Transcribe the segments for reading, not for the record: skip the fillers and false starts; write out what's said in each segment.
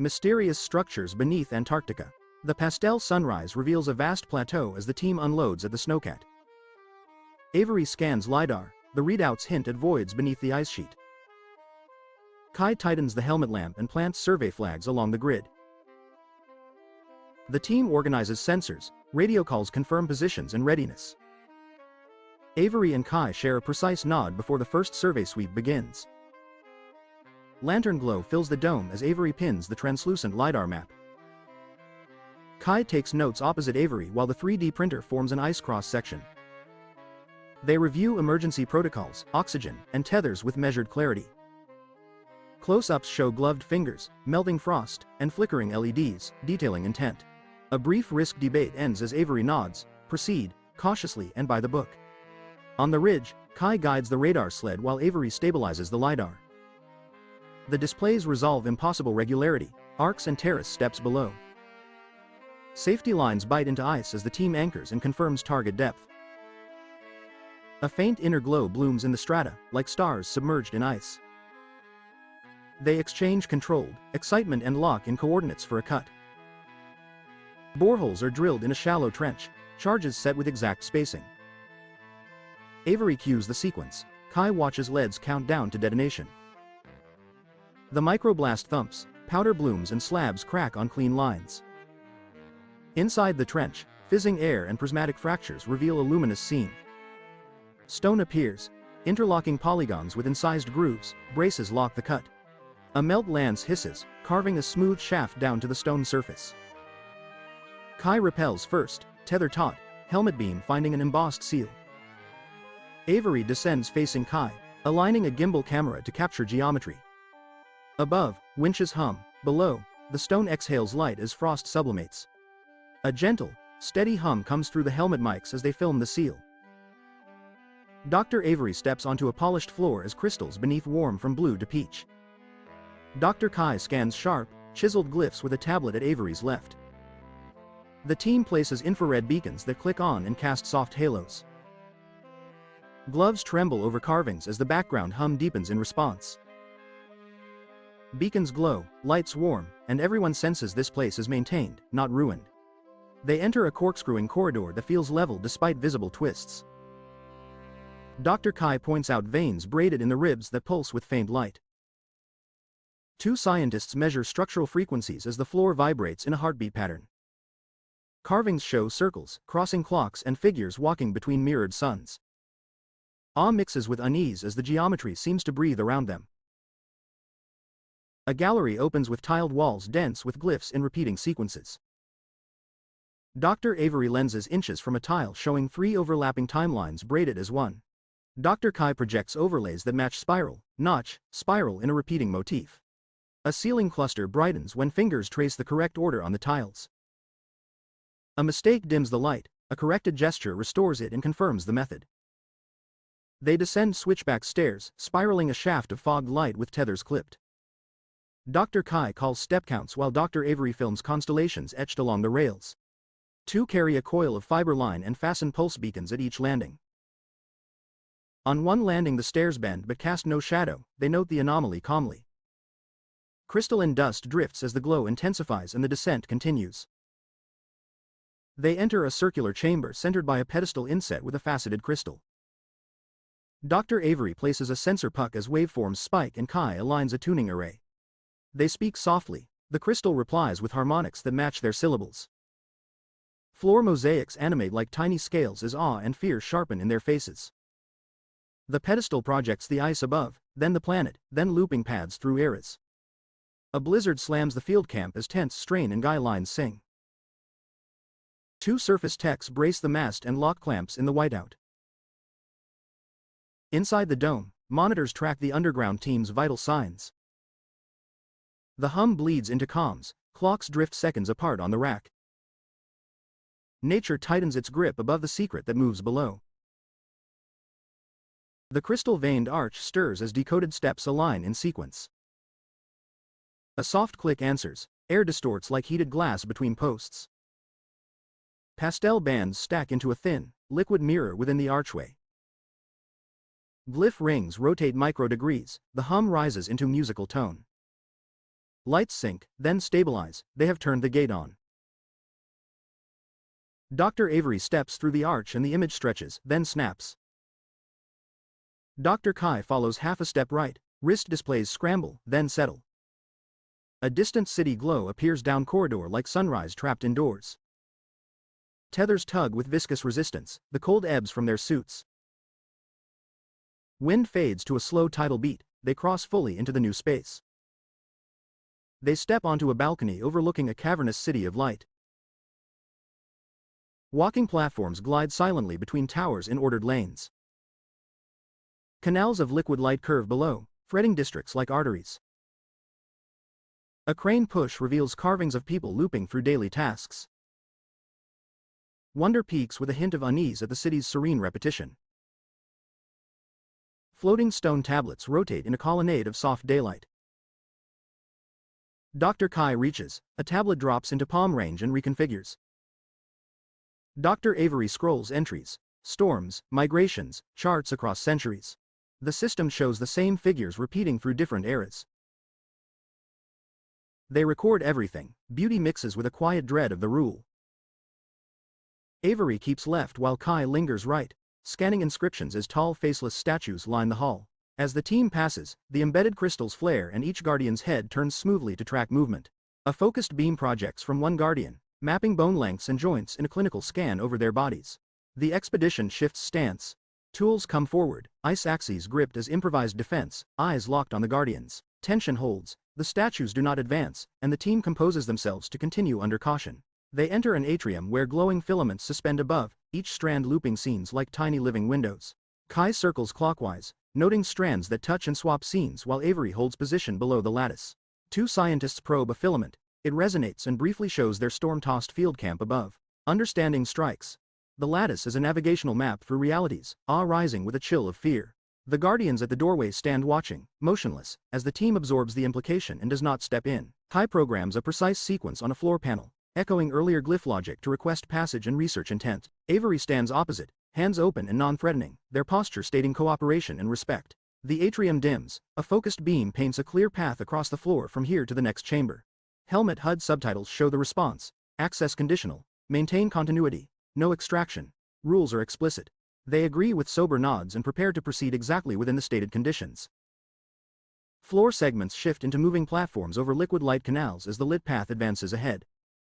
Mysterious structures beneath Antarctica. The pastel sunrise reveals a vast plateau as the team unloads at the snowcat. Avery scans LiDAR, the readouts hint at voids beneath the ice sheet. Kai tightens the helmet lamp and plants survey flags along the grid. The team organizes sensors, radio calls confirm positions and readiness. Avery and Kai share a precise nod before the first survey sweep begins. Lantern glow fills the dome as Avery pins the translucent LiDAR map. Kai takes notes opposite Avery while the 3D printer forms an ice cross-section. They review emergency protocols, oxygen, and tethers with measured clarity. Close-ups show gloved fingers, melting frost, and flickering LEDs, detailing intent. A brief risk debate ends as Avery nods, proceed, cautiously and by the book. On the ridge, Kai guides the radar sled while Avery stabilizes the LiDAR. The displays resolve impossible regularity, arcs and terrace steps below. Safety lines bite into ice as the team anchors and confirms target depth. A faint inner glow blooms in the strata, like stars submerged in ice. They exchange controlled excitement and lock in coordinates for a cut. Boreholes are drilled in a shallow trench, charges set with exact spacing. Avery cues the sequence. Kai watches leads count down to detonation. The microblast thumps, powder blooms and slabs crack on clean lines. Inside the trench, fizzing air and prismatic fractures reveal a luminous scene. Stone appears, interlocking polygons with incised grooves, braces lock the cut. A melt lance hisses, carving a smooth shaft down to the stone surface. Kai repels first, tether taut, helmet beam finding an embossed seal. Avery descends facing Kai, aligning a gimbal camera to capture geometry. Above, winches hum. Below, the stone exhales light as frost sublimates. A gentle, steady hum comes through the helmet mics as they film the seal. Dr. Avery steps onto a polished floor as crystals beneath warm from blue to peach. Dr. Kai scans sharp, chiseled glyphs with a tablet at Avery's left. The team places infrared beacons that click on and cast soft halos. Gloves tremble over carvings as the background hum deepens in response. Beacons glow, lights warm, and everyone senses this place is maintained, not ruined. They enter a corkscrewing corridor that feels level despite visible twists. Dr. Kai points out veins braided in the ribs that pulse with faint light. Two scientists measure structural frequencies as the floor vibrates in a heartbeat pattern. Carvings show circles, crossing clocks and figures walking between mirrored suns. Awe mixes with unease as the geometry seems to breathe around them. A gallery opens with tiled walls dense with glyphs in repeating sequences. Dr. Avery lenses inches from a tile showing 3 overlapping timelines braided as one. Dr. Kai projects overlays that match spiral, notch, spiral in a repeating motif. A ceiling cluster brightens when fingers trace the correct order on the tiles. A mistake dims the light, a corrected gesture restores it and confirms the method. They descend switchback stairs, spiraling a shaft of fogged light with tethers clipped. Dr. Kai calls step counts while Dr. Avery films constellations etched along the rails. 2 carry a coil of fiber line and fasten pulse beacons at each landing. On one landing the stairs bend but cast no shadow, they note the anomaly calmly. Crystalline dust drifts as the glow intensifies and the descent continues. They enter a circular chamber centered by a pedestal inset with a faceted crystal. Dr. Avery places a sensor puck as waveforms spike and Kai aligns a tuning array. They speak softly, the crystal replies with harmonics that match their syllables. Floor mosaics animate like tiny scales as awe and fear sharpen in their faces. The pedestal projects the ice above, then the planet, then looping paths through eras. A blizzard slams the field camp as tense strain and guy lines sing. 2 surface techs brace the mast and lock clamps in the whiteout. Inside the dome, monitors track the underground team's vital signs. The hum bleeds into comms, clocks drift seconds apart on the rack. Nature tightens its grip above the secret that moves below. The crystal-veined arch stirs as decoded steps align in sequence. A soft click answers, air distorts like heated glass between posts. Pastel bands stack into a thin, liquid mirror within the archway. Glyph rings rotate micro-degrees, the hum rises into musical tone. Lights sync, then stabilize. They have turned the gate on. Dr. Avery steps through the arch and the image stretches, then snaps. Dr. Kai follows half a step right. Wrist displays scramble, then settle. A distant city glow appears down corridor like sunrise trapped indoors. Tethers tug with viscous resistance, the cold ebbs from their suits. Wind fades to a slow tidal beat, they cross fully into the new space. They step onto a balcony overlooking a cavernous city of light. Walking platforms glide silently between towers in ordered lanes. Canals of liquid light curve below, threading districts like arteries. A crane push reveals carvings of people looping through daily tasks. Wonder peaks with a hint of unease at the city's serene repetition. Floating stone tablets rotate in a colonnade of soft daylight. Dr. Kai reaches, a tablet drops into palm range and reconfigures. Dr. Avery scrolls entries, storms, migrations, charts across centuries. The system shows the same figures repeating through different eras. They record everything, beauty mixes with a quiet dread of the rule. Avery keeps left while Kai lingers right, scanning inscriptions as tall faceless statues line the hall. As the team passes, the embedded crystals flare and each guardian's head turns smoothly to track movement. A focused beam projects from one guardian, mapping bone lengths and joints in a clinical scan over their bodies. The expedition shifts stance. Tools come forward, ice axes gripped as improvised defense, eyes locked on the guardians. Tension holds, the statues do not advance, and the team composes themselves to continue under caution. They enter an atrium where glowing filaments suspend above, each strand looping scenes like tiny living windows. Kai circles clockwise, noting strands that touch and swap scenes while Avery holds position below the lattice. Two scientists probe a filament. It resonates and briefly shows their storm-tossed field camp above. Understanding strikes. The lattice is a navigational map through realities, awe rising with a chill of fear. The guardians at the doorway stand watching, motionless, as the team absorbs the implication and does not step in. Kai programs a precise sequence on a floor panel, echoing earlier glyph logic to request passage and research intent. Avery stands opposite, hands open and non-threatening, their posture stating cooperation and respect. The atrium dims, a focused beam paints a clear path across the floor from here to the next chamber. Helmet HUD subtitles show the response. Access conditional. Maintain continuity. No extraction. Rules are explicit. They agree with sober nods and prepare to proceed exactly within the stated conditions. Floor segments shift into moving platforms over liquid light canals as the lit path advances ahead.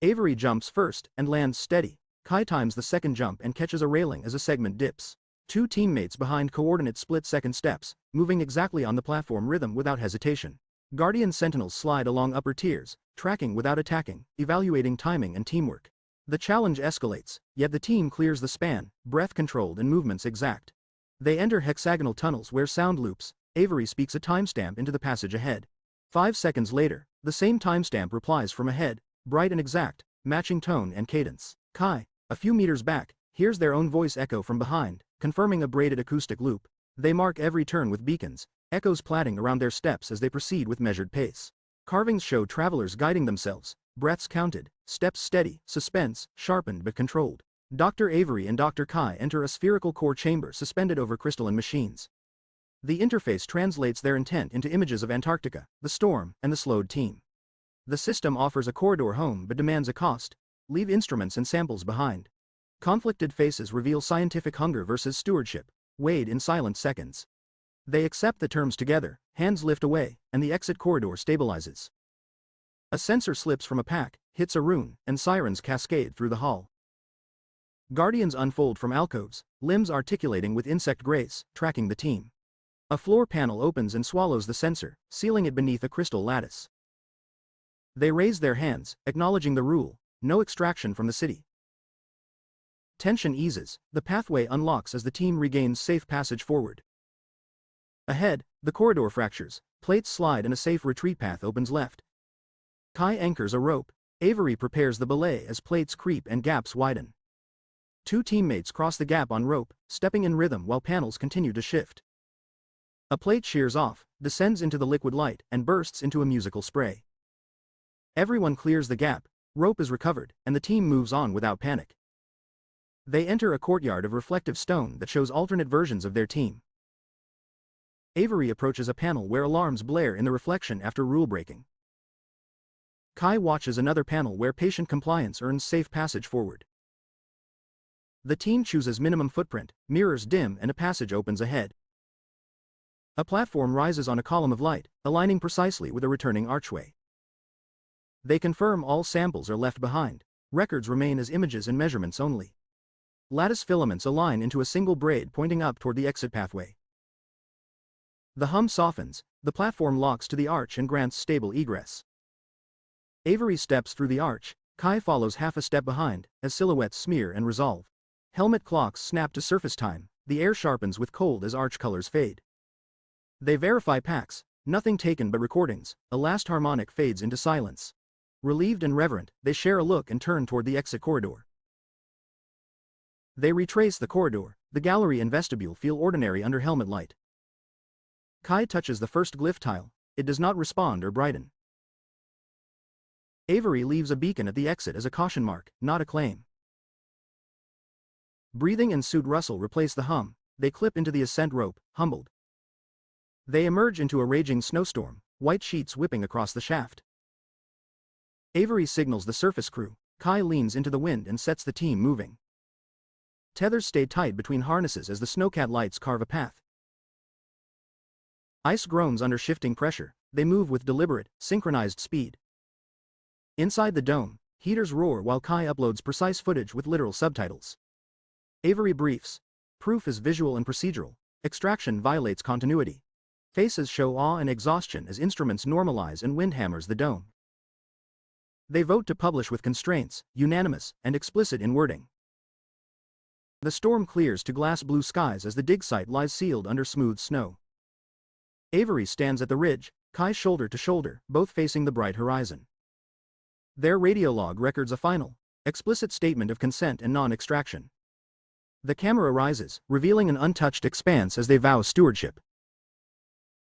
Avery jumps first and lands steady. Kai times the second jump and catches a railing as a segment dips. Two teammates behind coordinate split-second steps, moving exactly on the platform rhythm without hesitation. Guardian sentinels slide along upper tiers, tracking without attacking, evaluating timing and teamwork. The challenge escalates, yet the team clears the span, breath-controlled and movements exact. They enter hexagonal tunnels where sound loops. Avery speaks a timestamp into the passage ahead. 5 seconds later, the same timestamp replies from ahead, bright and exact, matching tone and cadence. Kai, a few meters back, hears their own voice echo from behind, confirming a braided acoustic loop. They mark every turn with beacons, echoes plaiting around their steps as they proceed with measured pace. Carvings show travelers guiding themselves, breaths counted, steps steady, suspense, sharpened but controlled. Dr. Avery and Dr. Kai enter a spherical core chamber suspended over crystalline machines. The interface translates their intent into images of Antarctica, the storm, and the slowed team. The system offers a corridor home but demands a cost. Leave instruments and samples behind. Conflicted faces reveal scientific hunger versus stewardship, weighed in silent seconds. They accept the terms together, hands lift away, and the exit corridor stabilizes. A sensor slips from a pack, hits a rune, and sirens cascade through the hall. Guardians unfold from alcoves, limbs articulating with insect grace, tracking the team. A floor panel opens and swallows the sensor, sealing it beneath a crystal lattice. They raise their hands, acknowledging the rule, no extraction from the city. Tension eases, the pathway unlocks as the team regains safe passage forward. Ahead, the corridor fractures, plates slide and a safe retreat path opens left. Kai anchors a rope. Avery prepares the belay as plates creep and gaps widen. Two teammates cross the gap on rope, stepping in rhythm while panels continue to shift. A plate shears off, descends into the liquid light, and bursts into a musical spray. Everyone clears the gap, rope is recovered, and the team moves on without panic. They enter a courtyard of reflective stone that shows alternate versions of their team. Avery approaches a panel where alarms blare in the reflection after rule breaking. Kai watches another panel where patient compliance earns safe passage forward. The team chooses minimum footprint, mirrors dim and a passage opens ahead. A platform rises on a column of light, aligning precisely with a returning archway. They confirm all samples are left behind. Records remain as images and measurements only. Lattice filaments align into a single braid pointing up toward the exit pathway. The hum softens, the platform locks to the arch and grants stable egress. Avery steps through the arch, Kai follows half a step behind, as silhouettes smear and resolve. Helmet clocks snap to surface time, the air sharpens with cold as arch colors fade. They verify packs, nothing taken but recordings, a last harmonic fades into silence. Relieved and reverent, they share a look and turn toward the exit corridor. They retrace the corridor, the gallery and vestibule feel ordinary under helmet light. Kai touches the first glyph tile, it does not respond or brighten. Avery leaves a beacon at the exit as a caution mark, not a claim. Breathing and suit rustle replace the hum, they clip into the ascent rope, humbled. They emerge into a raging snowstorm, white sheets whipping across the shaft. Avery signals the surface crew, Kai leans into the wind and sets the team moving. Tethers stay tight between harnesses as the snowcat lights carve a path. Ice groans under shifting pressure, they move with deliberate, synchronized speed. Inside the dome, heaters roar while Kai uploads precise footage with literal subtitles. Avery briefs. Proof is visual and procedural. Extraction violates continuity. Faces show awe and exhaustion as instruments normalize and wind hammers the dome. They vote to publish with constraints, unanimous, and explicit in wording. The storm clears to glass blue skies as the dig site lies sealed under smooth snow. Avery stands at the ridge, Kai shoulder to shoulder, both facing the bright horizon. Their radiolog records a final, explicit statement of consent and non-extraction. The camera rises, revealing an untouched expanse as they vow stewardship.